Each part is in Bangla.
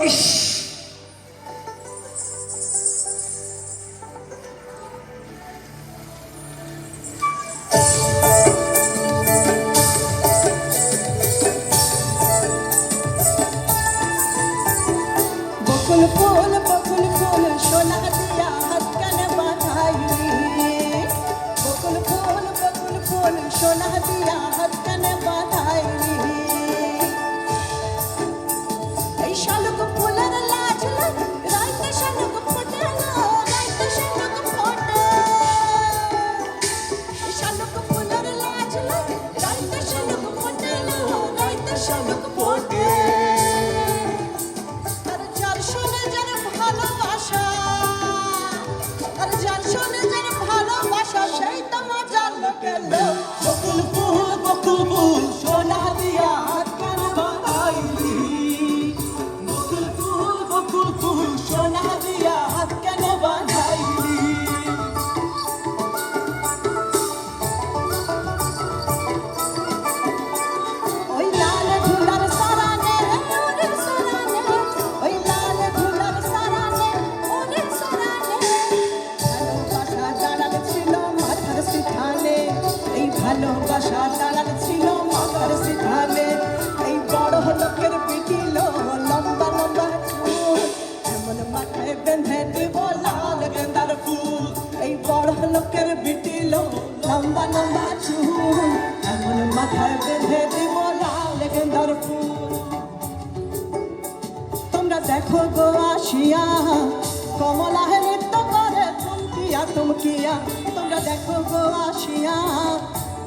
ইস বকুল ফুল সোনা দিয়া হাত কানে বাঁধাইলি বকুল ফুল সোনা দিয়া হাত কানে বাঁধাইলি এই শালুক ফুলের লাজ রাইতে শালুক ফোটে না রাইতে শালুক ফোটে এই শালুক ফুলের লাজ রাইতে শালুক ফোটে না রাইতে শালুক ফোটে সেই তো মজা লোকেলো বকুল ফুল সোনা দিয়া হাত কানে বাঁধাইলি বকুল ফুল সোনা দিয়া হাত কানে বাঁধাইলি ওই লাল ধুলার সারানে ওরে সারানে ওই লাল ধুলার সারানে ওরে সারানে ভালোবাসা দাঁড়াল ছিল মাথার সিথানে এই ভালোবাসা দাঁড়াল ছিল মাথার সিথানে এই বড় লোকের পিটিল লম্বা লম্বা চুল এমন মাথায় বেঁধে দিব লাল গেন্দার ফুল এই বড় লোকের পিটিল লম্বা লম্বা চুল এমন মাথায় বেঁধে দিব লাল গেন্দার ফুল তোমরা দেখো গো আসিয়া কমলা নৃত্য করে তুমকিয়া তোমরা দেখো গো আসিয়া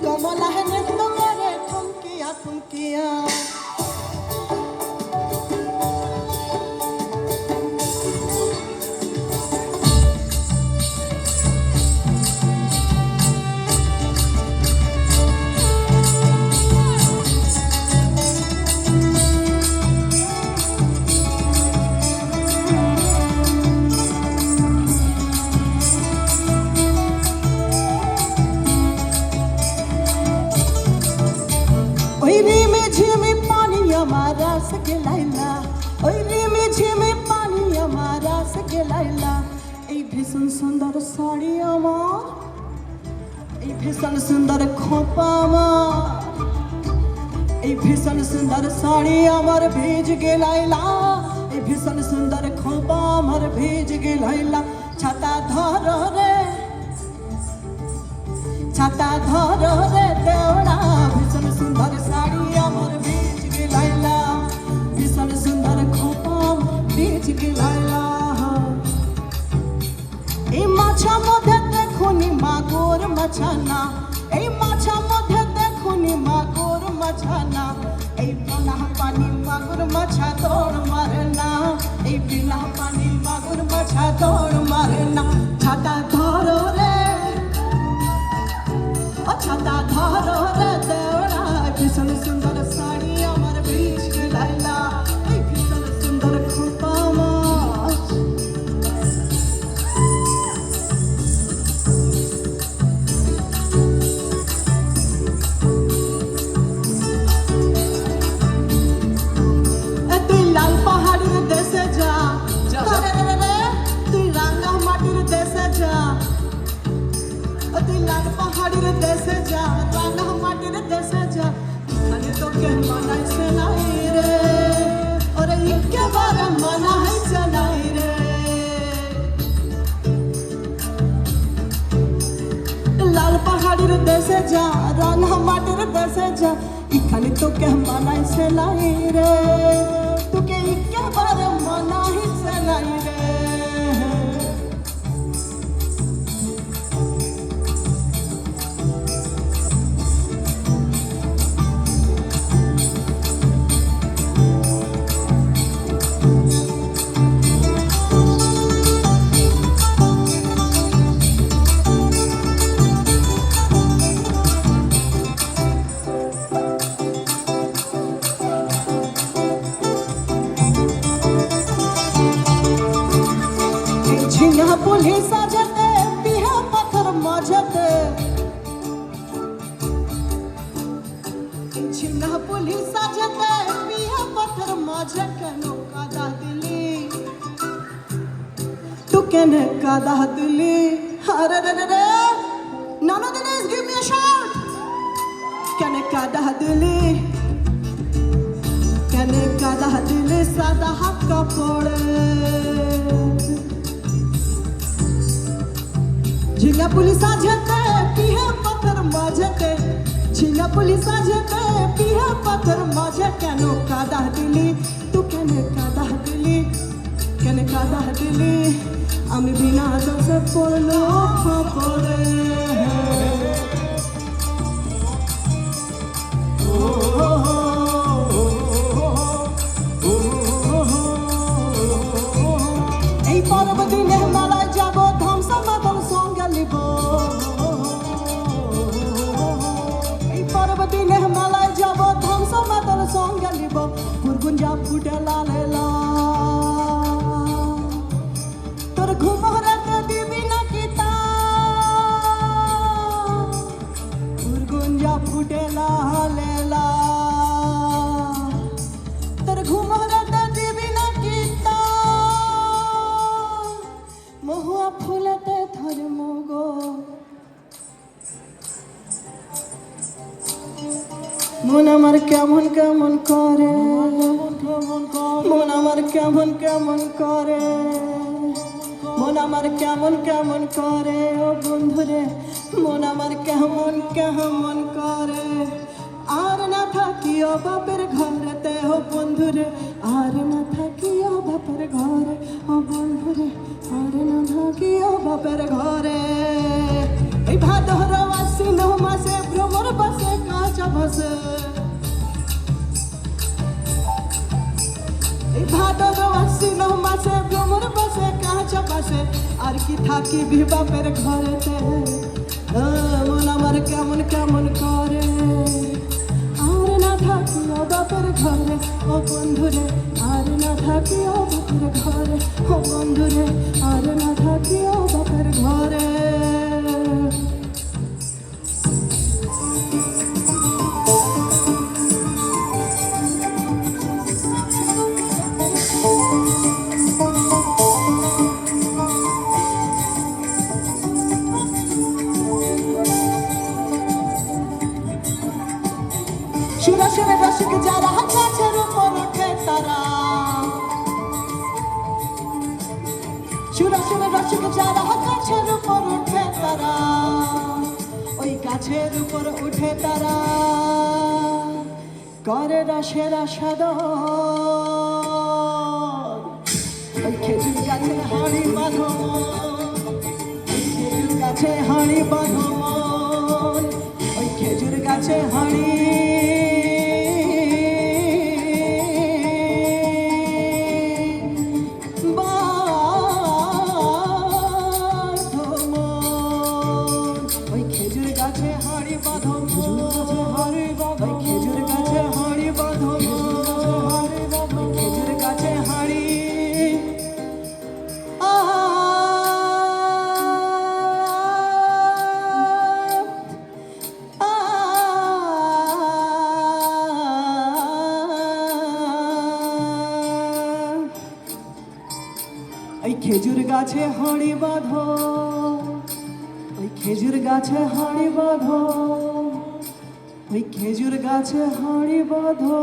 কমলা নৃত্য করে তুমকিয়া ওই রিমে ঝিমে পানি আমার রাস গেলাইলা ওই রিমে ঝিমে পানি আমার রাস গেলাইলা এই ভীষণ সুন্দর শাড়ি আমার এই ভীষণ সুন্দর খোপা আমার এই ভীষণ সুন্দর শাড়ি আমার ভেজ গেলাইলা এই ভীষণ সুন্দর খোপা আমার ভেজ গেলাইলা ছাতা ধর রে দেওড়া ভীষণ সুন্দর শাড়ি আমার ভেজ গেলাইলা ভীষণ সুন্দর খোপা ভেজ গেলাইলা এই মাছা মধ্যে দেখুনি মাগুর মাছানা এই মাছা মধ্যে দেখুনি মাগুর মাছানা এই বিনা পানি মাগুর মাছা দৌড় মারে না এই বিনা পানি মাগুর মাছা দৌড় মারে না ছাতা ধরো রে ছাতা ধরো রে দেওড়া ভীষণ সুন্দর শাড়ি আমার ভেজ গেলাইলা এই ভীষণ সুন্দর খোপা আমার তুই লাল পাহাড়ের দেশে যা তুই রাঙ্গা মাটির দেশে যা তুই লাল পাহাড়ের দেশে যা রাঙ্গা মাটির দেশে যা খালি তোকে মানাইছে নাই রে ওরে একেবারে মানাইছে নাই রে লাল পাহাড়ের দেশে যা রাঙ্গা মাটির দেশে যা এখানে তোকে মানাইছে নাই রে তোকে একেবারে মানাইছে নাই রে पुलिस साजते बिहा पत्थर मजते छिन्ना पुलिस साजते बिहा पत्थर मजके नौका दा दिली কেনে কাদা দিলি আরে রে রে রে none of this give me a shout কেনে কাদা দিলি কেনে কাদা দিলি সাদা হাত কাপড়ে ঝিঙ্গা পুলিশা যেতে পিহে পাথর মাঝেতে ঝিঙ্গা পুলিশা যেতে পিহে পাথর মাঝে কেন কাদা দিলি তু কেনে কাদা দিলি কেনে কাদা দিলি আমি বিনা দোষে পড়লো খবরে এই পরব দিনে মালায় যাব ধ্বংসা মাদল সঙ্গে লিব এই পরব দিনে মালায় যাব ধ্বংসা মাদল সঙ্গে লিব গুরগুঞ্জা ফুটে লালে লা তোর ঘুমহরাতে দিবি না কিতা গুরগুঞ্জা ফুটে লালে লা তোর ঘুমহরাতে দিবি না কিতা মহুয়া ফুলেতে ধর্ম গো মন আমার কেমন কেমন করে মন আমার কেমন কেমন করে মন আমার কেমন কেমন করে ও বন্ধুরে মন আমার কেমন কেমন করে আর না থাকিও বাপের ঘরেতে ও বন্ধুরে আর না থাকিও বাপের ঘরে ও বন্ধুরে আর না থাকিও বাপের ঘরে এই ভাদর আশ্বিন মাসে ভ্রমর বসে কাঁচা বসে এই ভাদর আশ্বিন মাসে ভ্রমর বসে কাঁচা বসে আর কি থাকি বি বাপের ঘরেতে মন আমার কেমন কেমন করে আর না থাকিও বাপের ঘরে ও বন্ধুরে আর না থাকিও বাপের ঘরে ও বন্ধুরে আর না থাকিও বাপের ঘরে সুরা সুরে রসিক যারা গাছের উপর ওঠে তারা সুরা সুরে রসিক যারা গাছের উপর ওঠে তারা ওই গাছের উপর উঠে তারা করে রসের আস্বাদন ওই খেজুর গাছে হাঁড়ি বাঁধো ওই খেজুর গাছে হাঁড়ি বাঁধো ওই খেজুর গাছে হাঁড়ি ওই খেজুর গাছে হাঁড়ি বাঁধো ওই খেজুর গাছে হাঁড়ি বাঁধো ওই খেজুর গাছে হাঁড়ি বাঁধো